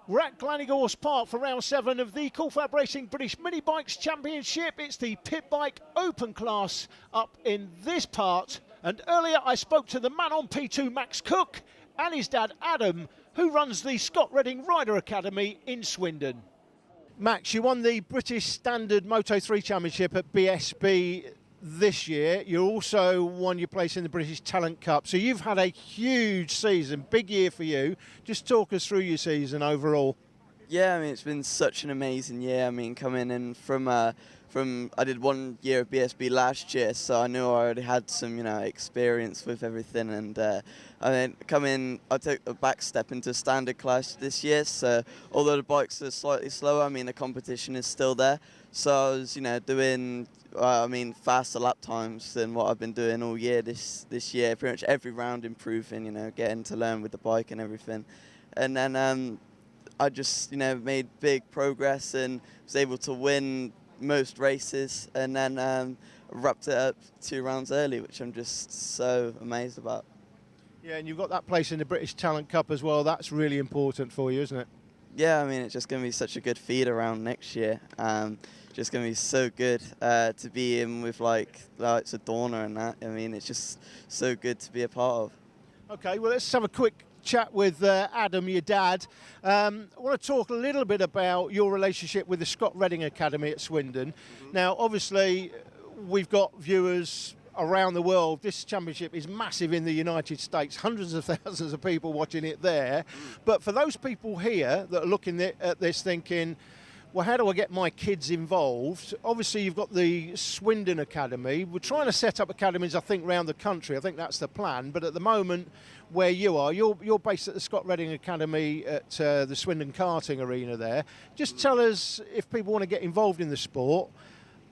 We're at Glanigorse Park for round 7 of the FAB-Racing British Minibikes Championship. It's the Pitbike Open class up in this part. And earlier I spoke to the man on P2, Max Cook, and his dad Adam, who runs the Scott Redding Rider Academy in Swindon. Max, you won the British Standard Moto3 Championship at BSB this year. You also won your place in the British Talent Cup. So you've had a huge season, big year for you. Just talk us through your season overall. Yeah, I mean, it's been such an amazing year. I mean, coming in from I did 1 year of BSB last year, so I knew I already had some, experience with everything. And I took a back step into standard class this year. So although the bikes are slightly slower, I mean, the competition is still there. So I was, doing, faster lap times than what I've been doing all year this year. Pretty much every round improving, getting to learn with the bike and everything. And then I just, made big progress and was able to win most races, and then wrapped it up 2 rounds early, which I'm just so amazed about. Yeah, and you've got that place in the British Talent Cup as well. That's really important for you, isn't it? Yeah, I mean, it's just going to be such a good feed around next year. Just going to be so good to be in with like it's a Dorna and that. I mean, it's just so good to be a part of. Okay, well, let's have a quick chat with Adam, your dad. I want to talk a little bit about your relationship with the Scott Redding Academy at Swindon. Now, obviously, we've got viewers around the world. This championship is massive in the United States, hundreds of thousands of people watching it there. But for those people here that are looking at this thinking, well, how do I get my kids involved? Obviously, you've got the Swindon Academy. We're trying to set up academies, I think, around the country. I think that's the plan. But at the moment, where you are, you're based at the Scott Redding Academy at the Swindon Karting Arena there. Just tell us, if people want to get involved in the sport,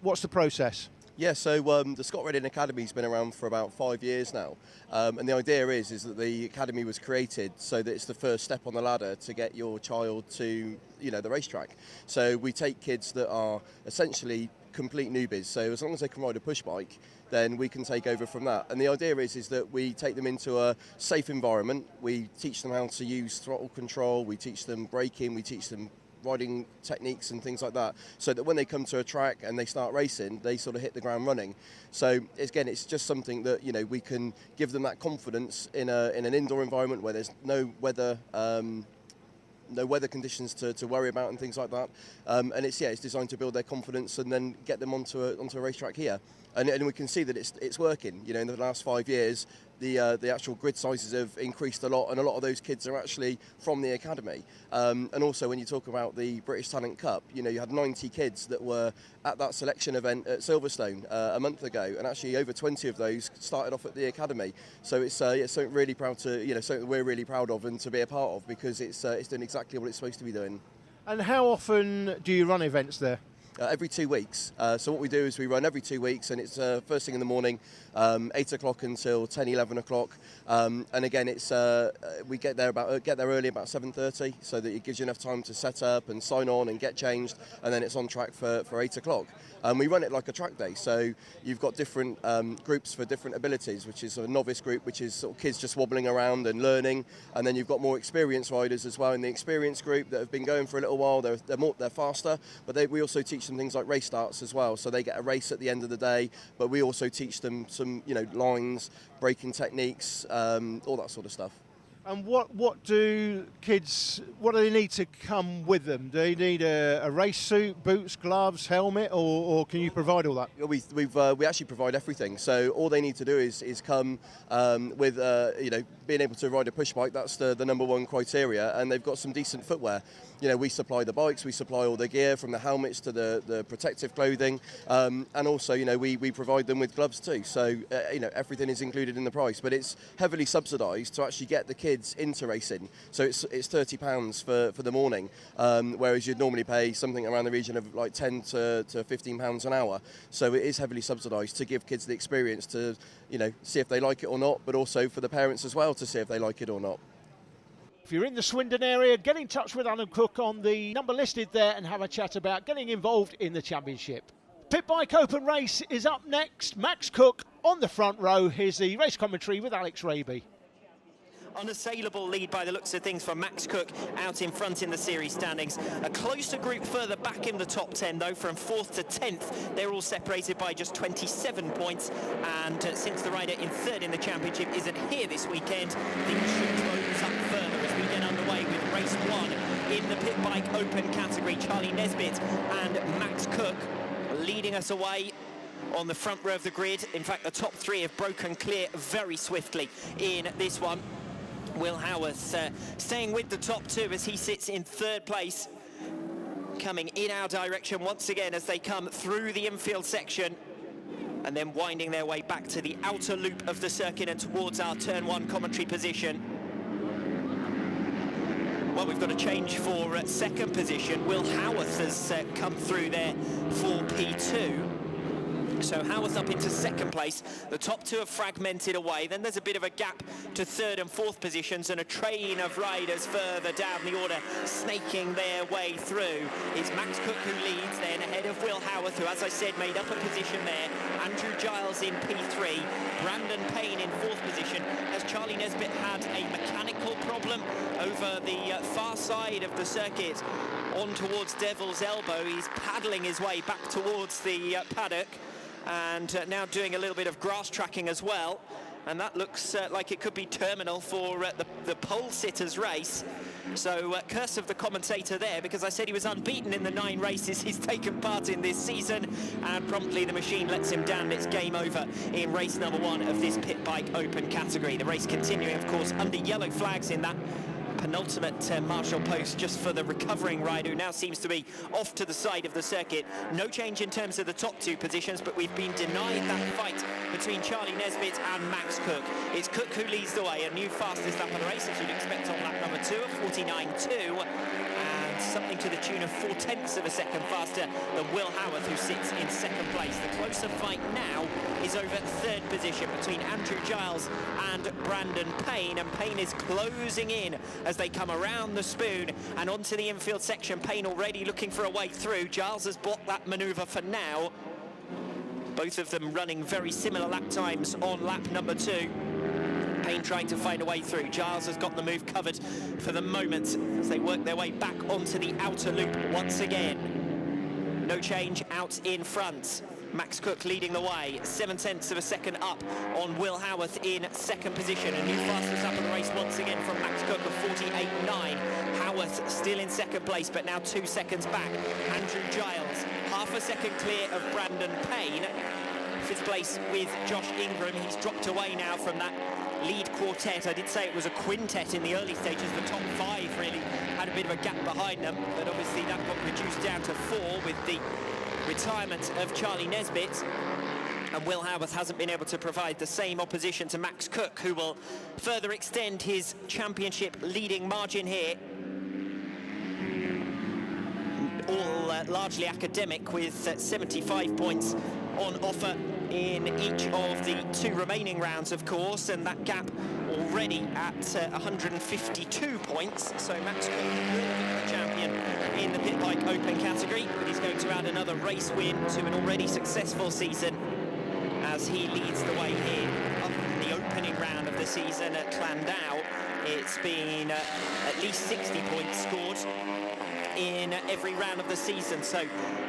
what's the process? Yeah, so the Scott Redding Academy's been around for about 5 years now, and the idea is that the academy was created so that it's the first step on the ladder to get your child to, the racetrack. So we take kids that are essentially complete newbies. So as long as they can ride a push bike, then we can take over from that. And the idea is that we take them into a safe environment. We teach them how to use throttle control. We teach them braking. We teach them riding techniques and things like that, so that when they come to a track and they start racing, they sort of hit the ground running. So again, it's just something that we can give them that confidence in an indoor environment where there's no weather conditions to worry about and things like that. And it's designed to build their confidence and then get them onto a racetrack here. And we can see that it's working. In the last 5 years, the actual grid sizes have increased a lot, and a lot of those kids are actually from the academy. And also, when you talk about the British Talent Cup, you had 90 kids that were at that selection event at Silverstone a month ago, and actually over 20 of those started off at the academy. So it's something really proud to, something we're really proud of and to be a part of, because it's doing exactly what it's supposed to be doing. And how often do you run events there? Every 2 weeks. So what we do is we run every 2 weeks, and it's first thing in the morning, 8 o'clock until 10, 11 o'clock. And again, it's we get there early, about 7:30, so that it gives you enough time to set up and sign on and get changed, and then it's on track for 8 o'clock. We run it like a track day, so you've got different groups for different abilities, which is a novice group, which is sort of kids just wobbling around and learning, and then you've got more experienced riders as well in the experienced group that have been going for a little while. They're faster, but we also teach them things like race starts as well, so they get a race at the end of the day, but we also teach them some lines, braking techniques, all that sort of stuff. And what do they need to come with them? Do they need a race suit, boots, gloves, helmet, or can you provide all that? We actually provide everything. So all they need to do is come with being able to ride a push bike. That's the number one criteria, and they've got some decent footwear. We supply the bikes, we supply all the gear, from the helmets to the protective clothing, and also we provide them with gloves too. So everything is included in the price, but it's heavily subsidised to actually get the kids into racing. So it's £30 for the morning, whereas you'd normally pay something around the region of like £10 to £15 an hour. So it is heavily subsidised to give kids the experience to see if they like it or not, but also for the parents as well to see if they like it or not. If you're in the Swindon area, get in touch with Adam Cook on the number listed there and have a chat about getting involved in the championship. Pitbike Open race is up next. Max Cook on the front row. Here's the race commentary with Alex Raby. unassailable lead by the looks of things for Max Cook out in front in the series standings. A closer group further back in the top 10 though, from 4th to 10th. They're all separated by just 27 points, and since the rider in 3rd in the championship isn't here this weekend, things should close up further as we get underway with race 1 in the Pitbike Open category. Charlie Nesbitt and Max Cook leading us away on the front row of the grid. In fact, the top 3 have broken clear very swiftly in this one. Will Howarth staying with the top 2 as he sits in 3rd place, coming in our direction once again as they come through the infield section and then winding their way back to the outer loop of the circuit and towards our turn 1 commentary position. Well, we've got a change for 2nd position. Will Howarth has come through there for P2. So Howarth up into 2nd place. The top 2 have fragmented away. Then there's a bit of a gap to 3rd and 4th positions, and a train of riders further down the order snaking their way through. It's Max Cook who leads then, ahead of Will Howarth, who, as I said, made up a position there. Andrew Giles in P3. Brandon Payne in 4th position, as Charlie Nesbitt had a mechanical problem over the far side of the circuit on towards Devil's Elbow. He's paddling his way back towards the paddock, and now doing a little bit of grass tracking as well, and that looks like it could be terminal for the pole sitters race. So curse of the commentator there, because I said he was unbeaten in the 9 races he's taken part in this season, and promptly the machine lets him down. It's game over in race number 1 of this Pitbike Open category. The race continuing, of course, under yellow flags in that penultimate marshal post just for the recovering rider, who now seems to be off to the side of the circuit. No change in terms of the top 2 positions, but we've been denied that fight between Charlie Nesbitt and Max Cook. It's Cook who leads the way, a new fastest lap of the race, as you'd expect on lap number 2 of 49.2, and something to the tune of 0.4 of a second faster than Will Howarth, who sits in 2nd place. The closer fight now is over 3rd position between Andrew Giles and Brandon Payne, and Payne is closing in as they come around the spoon and onto the infield section. Payne already looking for a way through. Giles has blocked that manoeuvre for now. Both of them running very similar lap times on lap number 2. Payne trying to find a way through. Giles has got the move covered for the moment as they work their way back onto the outer loop once again. No change out in front. Max Cook leading the way, 0.7 of a second up on Will Howarth in 2nd position. A new fastest up of the race once again from Max Cook of 48.9. Howarth still in 2nd place, but now 2 seconds back. Andrew Giles, half a second clear of Brandon Payne. 5th place with Josh Ingram. He's dropped away now from that lead quartet. I did say it was a quintet in the early stages. The top 5 really had a bit of a gap behind them, but obviously that got reduced down to 4 with the retirement of Charlie Nesbitt, and Will Howarth hasn't been able to provide the same opposition to Max Cook, who will further extend his championship leading margin here. All largely academic, with 75 points on offer in each of the 2 remaining rounds, of course, and that gap already at 152 points. So Max Cook will be the champion in the Pitbike Open category, but he's going to add another race win to an already successful season as he leads the way here up in the opening round of the season at Clandau. It's been at least 60 points scored in every round of the season, so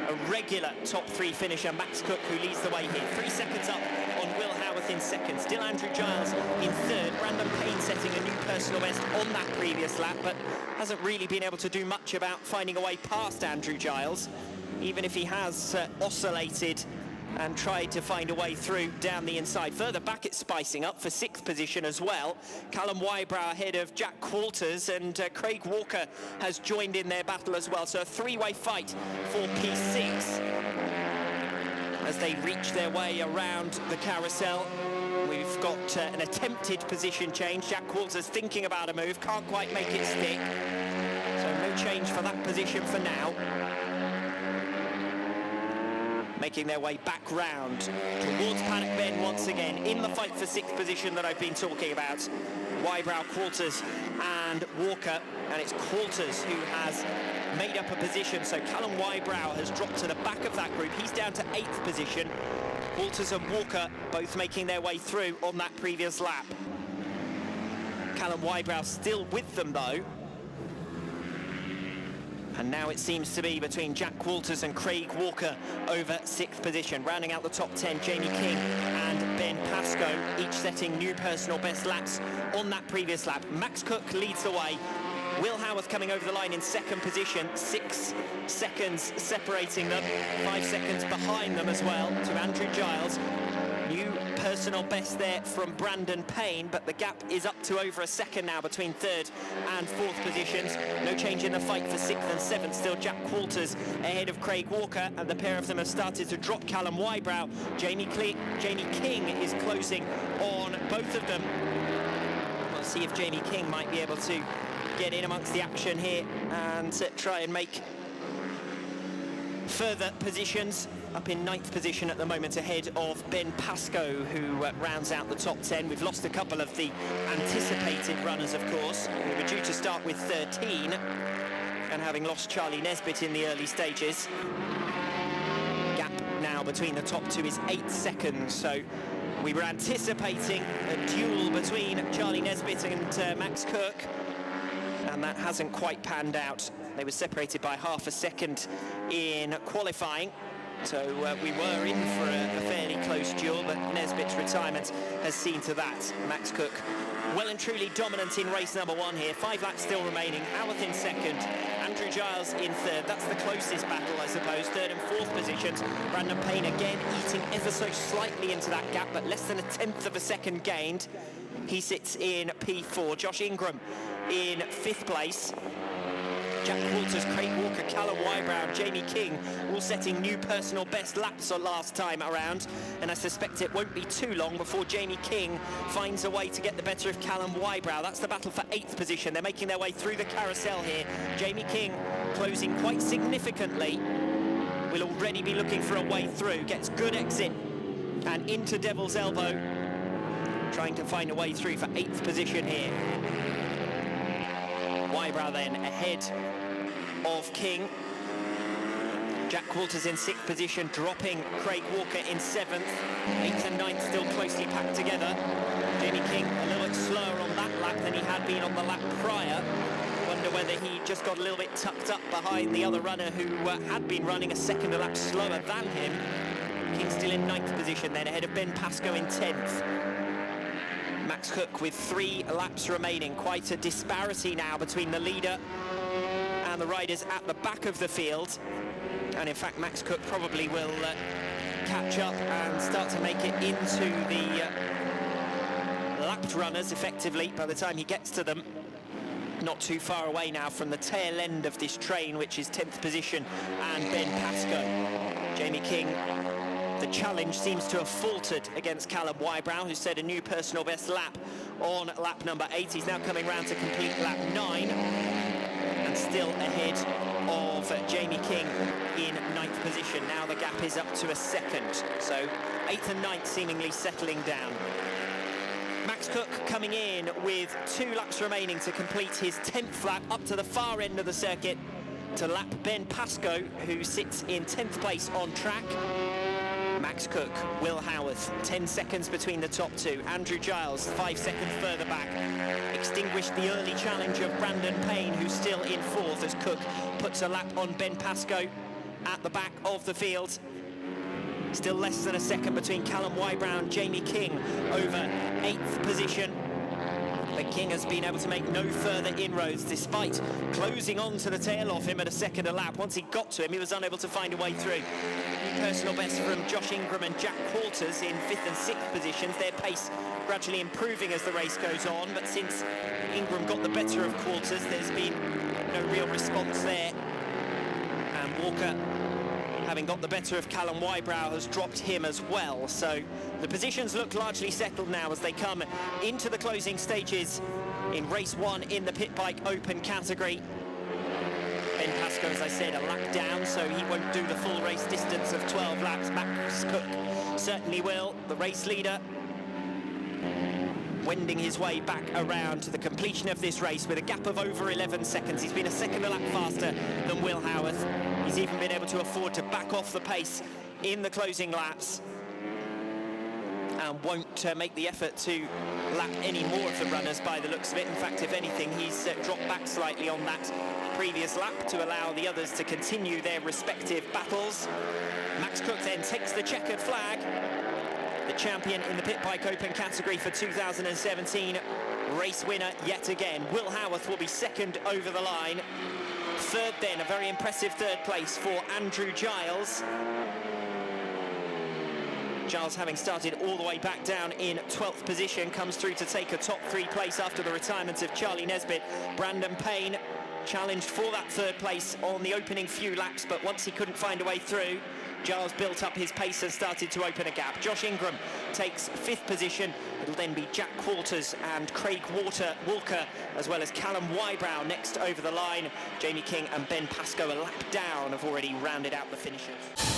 a regular top 3 finisher. Max Cook who leads the way here, 3 seconds up on Will Howarth in 2nd. Still Andrew Giles in 3rd. Brandon Payne setting a new personal best on that previous lap, but hasn't really been able to do much about finding a way past Andrew Giles, even if he has oscillated and tried to find a way through down the inside. Further back it's spicing up for 6th position as well. Callum Wybrow ahead of Jack Qualters, and Craig Walker has joined in their battle as well. So a 3-way fight for P6 as they reach their way around the carousel. We've got an attempted position change. Jack Qualters thinking about a move, can't quite make it stick. So no change for that position for now. Making their way back round towards Paddock Bend once again, in the fight for 6th position that I've been talking about. Wybrow, Qualters and Walker, and it's Qualters who has made up a position, so Callum Wybrow has dropped to the back of that group. He's down to 8th position. Qualters and Walker both making their way through on that previous lap. Callum Wybrow still with them though. And now it seems to be between Jack Walters and Craig Walker over 6th position. Rounding out the top 10, Jamie King and Ben Pascoe, each setting new personal best laps on that previous lap. Max Cook leads the way. Will Howarth coming over the line in 2nd position, 6 seconds separating them, 5 seconds behind them as well to Andrew Giles. New personal best there from Brandon Payne, but the gap is up to over a second now between 3rd and 4th positions. No change in the fight for 6th and 7th. Still Jack Walters ahead of Craig Walker, and the pair of them have started to drop Callum Wybrow. Jamie King is closing on both of them. We'll see if Jamie King might be able to get in amongst the action here and try and make further positions. Up in 9th position at the moment, ahead of Ben Pascoe, who rounds out the top 10. We've lost a couple of the anticipated runners, of course. We were due to start with 13, and having lost Charlie Nesbitt in the early stages. Gap now between the top 2 is 8 seconds, so we were anticipating a duel between Charlie Nesbitt and Max Cook, and that hasn't quite panned out. They were separated by half a second in qualifying. So we were in for a fairly close duel, but Nesbitt's retirement has seen to that. Max Cook well and truly dominant in race number 1 here. 5 laps still remaining. Howarth in 2nd, Andrew Giles in 3rd. That's the closest battle, I suppose. 3rd and 4th positions. Brandon Payne again eating ever so slightly into that gap, but less than a 10th of a second gained. He sits in P4. Josh Ingram in 5th place. Jack Walters, Craig Walker, Callum Wybrow, Jamie King, all setting new personal best laps last time around. And I suspect it won't be too long before Jamie King finds a way to get the better of Callum Wybrow. That's the battle for 8th position. They're making their way through the carousel here. Jamie King closing quite significantly. Will already be looking for a way through. Gets good exit and into Devil's Elbow. Trying to find a way through for 8th position here. Wybrow then ahead of King. Jack Walters in 6th position, dropping Craig Walker in 7th. 8th and 9th still closely packed together. Jamie King a little bit slower on that lap than he had been on the lap prior. Wonder whether he just got a little bit tucked up behind the other runner who had been running a second a lap slower than him. King still in 9th position then, ahead of Ben Pascoe in 10th. Max Cook with 3 laps remaining. Quite a disparity now between the leader and the riders at the back of the field. And in fact, Max Cook probably will catch up and start to make it into the lapped runners effectively by the time he gets to them. Not too far away now from the tail end of this train, which is 10th position and Ben Pascoe. Jamie King, the challenge seems to have faltered against Callum Wybrow, who set a new personal best lap on lap number 8. He's now coming round to complete lap 9 and still ahead of Jamie King in 9th position. Now the gap is up to a second, so 8th and 9th seemingly settling down. Max Cook coming in with 2 laps remaining to complete his 10th lap up to the far end of the circuit to lap Ben Pascoe, who sits in 10th place on track. Max Cook, Will Howarth, 10 seconds between the top 2. Andrew Giles, 5 seconds further back. Extinguished the early challenge of Brandon Payne, who's still in 4th, as Cook puts a lap on Ben Pascoe at the back of the field. Still less than a second between Callum Wybrow and Jamie King over 8th position. But King has been able to make no further inroads despite closing on to the tail of him at a second a lap. Once he got to him, he was unable to find a way through. Personal best from Josh Ingram and Jack Walters in 5th and 6th positions. Their pace gradually improving as the race goes on, but since Ingram got the better of Walters, there's been no real response there. And Walker, having got the better of Callum Wybrow, has dropped him as well. So the positions look largely settled now as they come into the closing stages in race 1 in the Pitbike Open category. Ben Pascoe, as I said, a lap down, so he won't do the full race distance of 12 laps. Max Cook certainly will. The race leader wending his way back around to the completion of this race with a gap of over 11 seconds. He's been a second a lap faster than Will Howarth. He's even been able to afford to back off the pace in the closing laps. and won't make the effort to lap any more of the runners by the looks of it. In fact, if anything, he's dropped back slightly on that previous lap to allow the others to continue their respective battles. Max Cook then takes the checkered flag. The champion in the Pitbike Open category for 2017, race winner yet again. Will Howarth will be second over the line. Third then, a very impressive third place for Andrew Giles. Giles, having started all the way back down in 12th position, comes through to take a top 3 place after the retirement of Charlie Nesbitt. Brandon Payne challenged for that third place on the opening few laps, but once he couldn't find a way through, Giles built up his pace and started to open a gap. Josh Ingram takes 5th position. It'll then be Jack Quarters and Craig Walker, as well as Callum Wybrow next over the line. Jamie King and Ben Pascoe, a lap down, have already rounded out the finishers.